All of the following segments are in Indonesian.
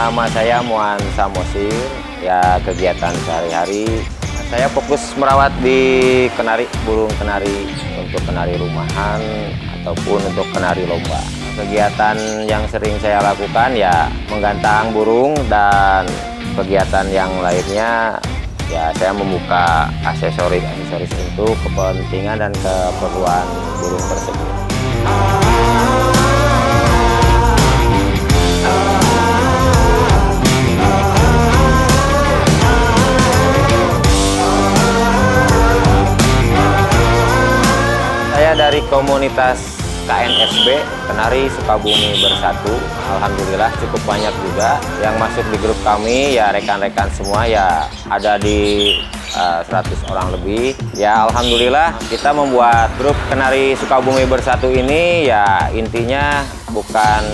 Nama saya Muan Samosir, ya kegiatan sehari-hari. Saya fokus merawat di kenari, burung kenari untuk kenari rumahan ataupun untuk kenari lomba. Kegiatan yang sering saya lakukan ya menggantang burung dan kegiatan yang lainnya ya saya membuka aksesoris untuk kepentingan dan keperluan burung tersebut. Saya dari komunitas KNSB, Kenari Sukabumi Bersatu. Alhamdulillah cukup banyak juga yang masuk di grup kami, ya rekan-rekan semua ya ada di 100 orang lebih. Ya alhamdulillah kita membuat grup Kenari Sukabumi Bersatu ini ya intinya bukan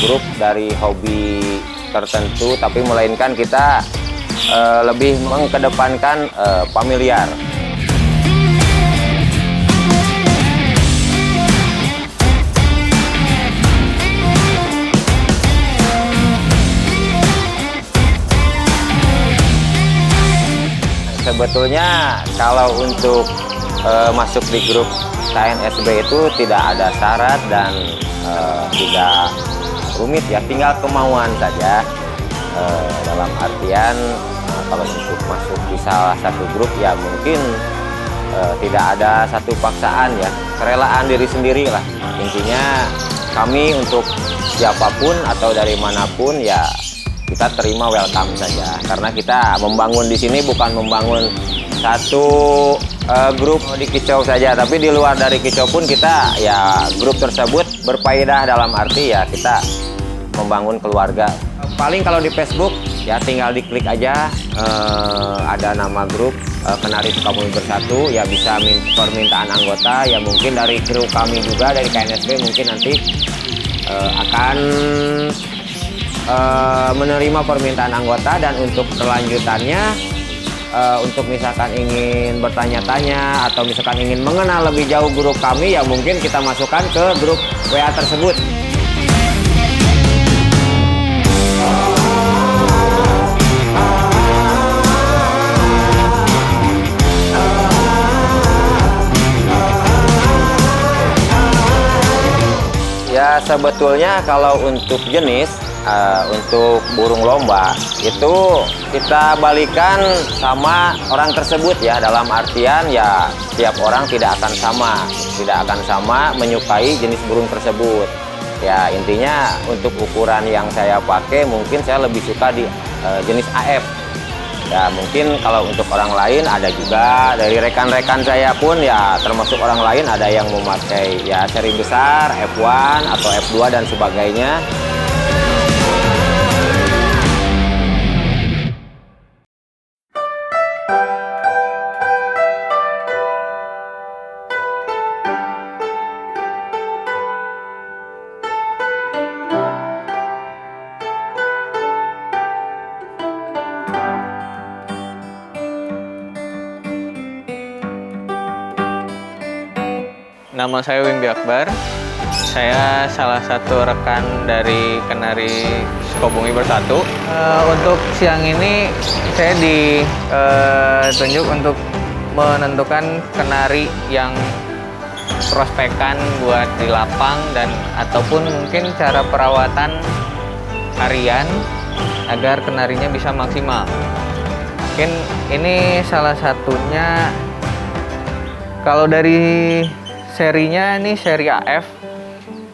grup dari hobi tertentu, tapi melainkan kita lebih mengedepankan familiar. Sebetulnya kalau untuk masuk di grup KNSB itu tidak ada syarat dan tidak rumit ya, tinggal kemauan saja. Dalam artian kalau untuk masuk di salah satu grup ya mungkin tidak ada satu paksaan ya, kerelaan diri sendiri lah. Intinya kami untuk siapapun atau dari manapun ya kita terima, welcome saja, karena kita membangun di sini bukan membangun satu grup di Kicau saja, tapi di luar dari Kicau pun kita ya grup tersebut berfaedah dalam arti ya kita membangun keluarga. Paling kalau di Facebook ya tinggal diklik aja ada nama grup Kenari Sukabumi Bersatu, ya bisa permintaan anggota, ya mungkin dari kru kami juga dari KNSB mungkin nanti akan menerima permintaan anggota, dan untuk kelanjutannya untuk misalkan ingin bertanya-tanya atau misalkan ingin mengenal lebih jauh grup kami ya mungkin kita masukkan ke grup WA tersebut. Ya sebetulnya kalau untuk jenis untuk burung lomba itu kita balikan sama orang tersebut ya, dalam artian ya tiap orang tidak akan sama menyukai jenis burung tersebut. Ya intinya untuk ukuran yang saya pakai mungkin saya lebih suka di jenis AF. Ya mungkin kalau untuk orang lain ada juga dari rekan-rekan saya pun ya termasuk orang lain ada yang memakai ya seri besar F1 atau F2 dan sebagainya. Nama saya Wimby Akbar. Saya salah satu rekan dari Kenari Sukabumi Bersatu. Untuk siang ini saya ditunjuk untuk menentukan kenari yang prospekan buat di lapang dan ataupun mungkin cara perawatan harian agar kenarinya bisa maksimal. Mungkin ini salah satunya. Kalau dari serinya ini seri AF.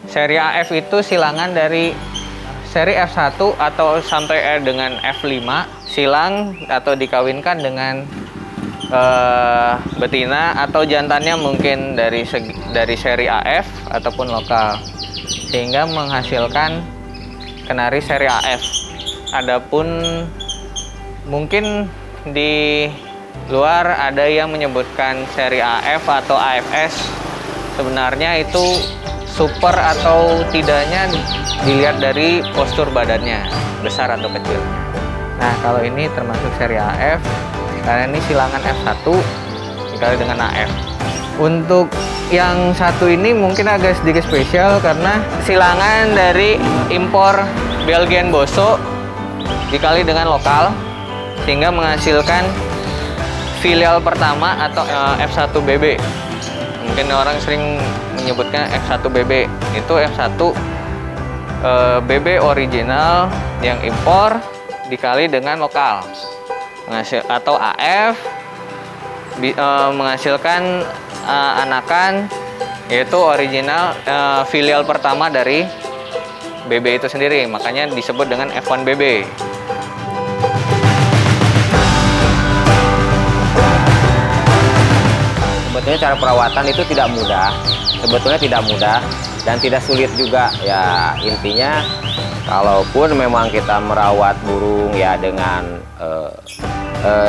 Seri AF itu silangan dari seri F1 atau sampai dengan F5. Silang atau dikawinkan dengan betina atau jantannya mungkin dari seri AF ataupun lokal. Sehingga menghasilkan kenari seri AF. Adapun mungkin di luar ada yang menyebutkan seri AF atau AFS. Sebenarnya itu super atau tidaknya dilihat dari postur badannya, besar atau kecil. Nah kalau ini termasuk seri AF, karena ini silangan F1 dikali dengan AF. Untuk yang satu ini mungkin agak sedikit spesial karena silangan dari impor Belgian Bosso dikali dengan lokal sehingga menghasilkan filial pertama atau F1BB. Mungkin orang sering menyebutkan F1BB. Itu F1 BB original yang impor dikali dengan lokal. Atau AF menghasilkan anakan, yaitu original filial pertama dari BB itu sendiri, makanya disebut dengan F1BB. Sebetulnya cara perawatan itu tidak mudah, dan tidak sulit juga. Ya intinya, kalaupun memang kita merawat burung ya dengan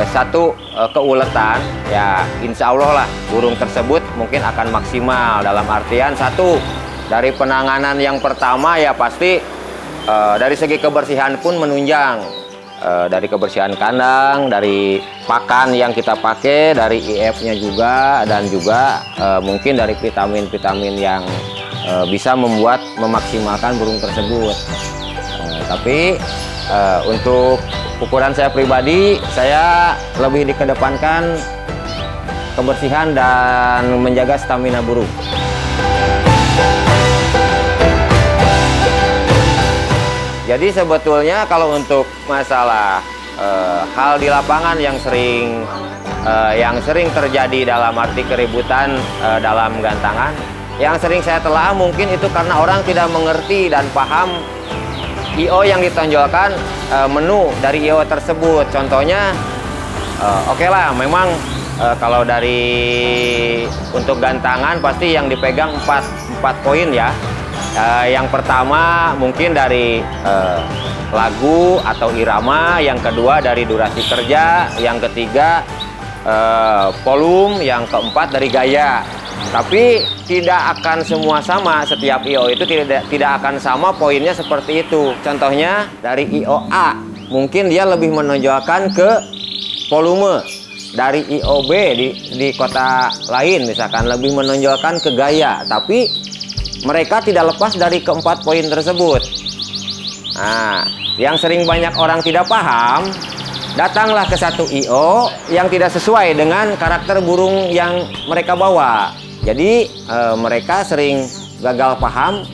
satu keuletan, ya insya Allah lah burung tersebut mungkin akan maksimal. Dalam artian, satu, dari penanganan yang pertama ya pasti dari segi kebersihan pun menunjang. Dari kebersihan kandang, dari pakan yang kita pakai, dari IF-nya juga, dan juga mungkin dari vitamin-vitamin yang bisa memaksimalkan burung tersebut. Tapi untuk ukuran saya pribadi, saya lebih dikedepankan kebersihan dan menjaga stamina burung. Jadi sebetulnya kalau untuk masalah hal di lapangan yang sering terjadi dalam arti keributan dalam gantangan, yang sering saya telah mungkin itu karena orang tidak mengerti dan paham IO yang ditonjolkan, menu dari IO tersebut. Contohnya, oke lah, memang kalau dari untuk gantangan pasti yang dipegang 4 poin ya. Yang pertama mungkin dari lagu atau irama, yang kedua dari durasi kerja, yang ketiga volume, yang keempat dari gaya. Tapi tidak akan semua sama, setiap IO itu tidak akan sama poinnya seperti itu. Contohnya dari IO A, mungkin dia lebih menonjolkan ke volume. Dari IO B di kota lain misalkan lebih menonjolkan ke gaya. Tapi mereka tidak lepas dari keempat poin tersebut. Nah, yang sering banyak orang tidak paham, datanglah ke satu IO yang tidak sesuai dengan karakter burung yang mereka bawa. Jadi mereka sering gagal paham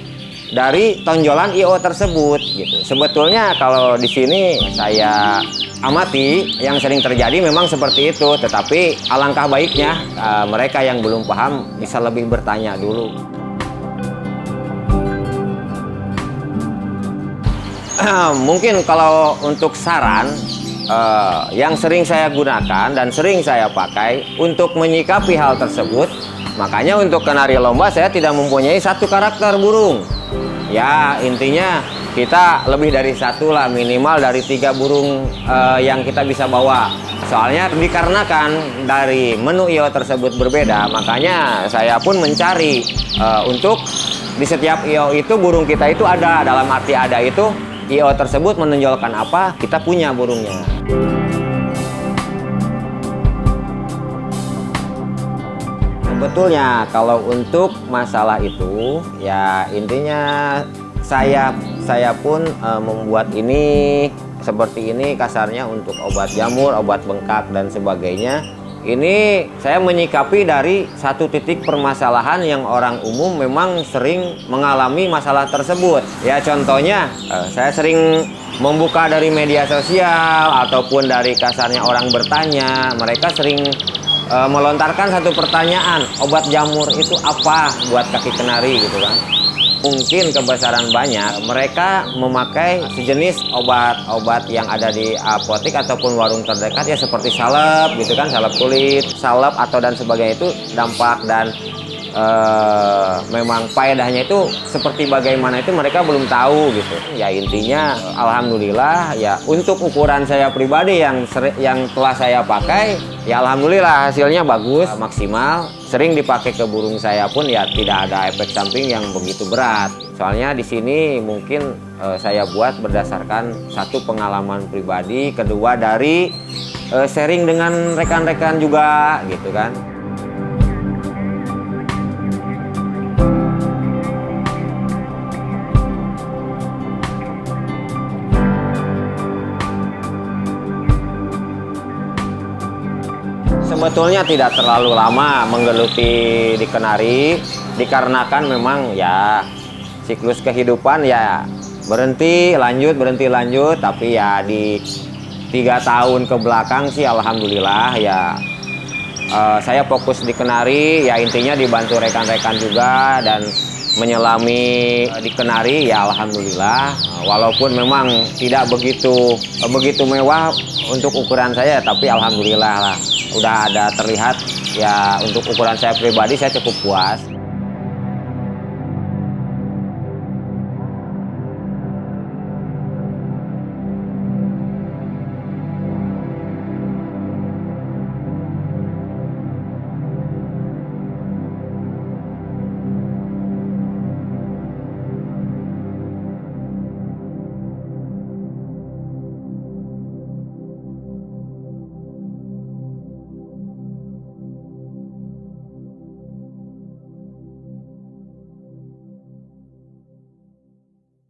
dari tonjolan IO tersebut gitu. Sebetulnya kalau di sini saya amati yang sering terjadi memang seperti itu, tetapi alangkah baiknya mereka yang belum paham bisa lebih bertanya dulu. Mungkin kalau untuk saran yang sering saya gunakan dan sering saya pakai untuk menyikapi hal tersebut, makanya untuk kenari lomba saya tidak mempunyai satu karakter burung. Ya intinya kita lebih dari satu lah, minimal dari 3 burung yang kita bisa bawa. Soalnya dikarenakan dari menu IO tersebut berbeda, makanya saya pun mencari untuk di setiap IO itu burung kita itu ada. Dalam arti ada itu IO tersebut menonjolkan apa, kita punya burungnya. Sebetulnya kalau untuk masalah itu, ya intinya saya pun membuat ini seperti ini kasarnya untuk obat jamur, obat bengkak dan sebagainya. Ini saya menyikapi dari satu titik permasalahan yang orang umum memang sering mengalami masalah tersebut. Ya contohnya, saya sering membuka dari media sosial ataupun dari kasarnya orang bertanya. Mereka sering melontarkan satu pertanyaan, obat jamur itu apa buat kaki kenari gitu kan. Mungkin kebesaran banyak mereka memakai sejenis obat-obat yang ada di apotek ataupun warung terdekat ya, seperti salep gitu kan, salep kulit, salep atau dan sebagainya. Itu dampak dan memang faedahnya itu seperti bagaimana itu mereka belum tahu gitu. Ya intinya alhamdulillah ya untuk ukuran saya pribadi yang telah saya pakai, ya alhamdulillah hasilnya bagus, maksimal. Sering dipakai ke burung saya pun ya tidak ada efek samping yang begitu berat. Soalnya di sini mungkin saya buat berdasarkan satu pengalaman pribadi, kedua dari sharing dengan rekan-rekan juga gitu kan. Sebetulnya tidak terlalu lama menggeluti di Kenari, dikarenakan memang ya siklus kehidupan ya berhenti lanjut, tapi ya di 3 tahun ke belakang sih alhamdulillah ya saya fokus di Kenari, ya intinya dibantu rekan-rekan juga dan menyelami di Kenari ya alhamdulillah, walaupun memang tidak begitu mewah untuk ukuran saya, tapi alhamdulillah lah udah ada terlihat ya, untuk ukuran saya pribadi saya cukup puas.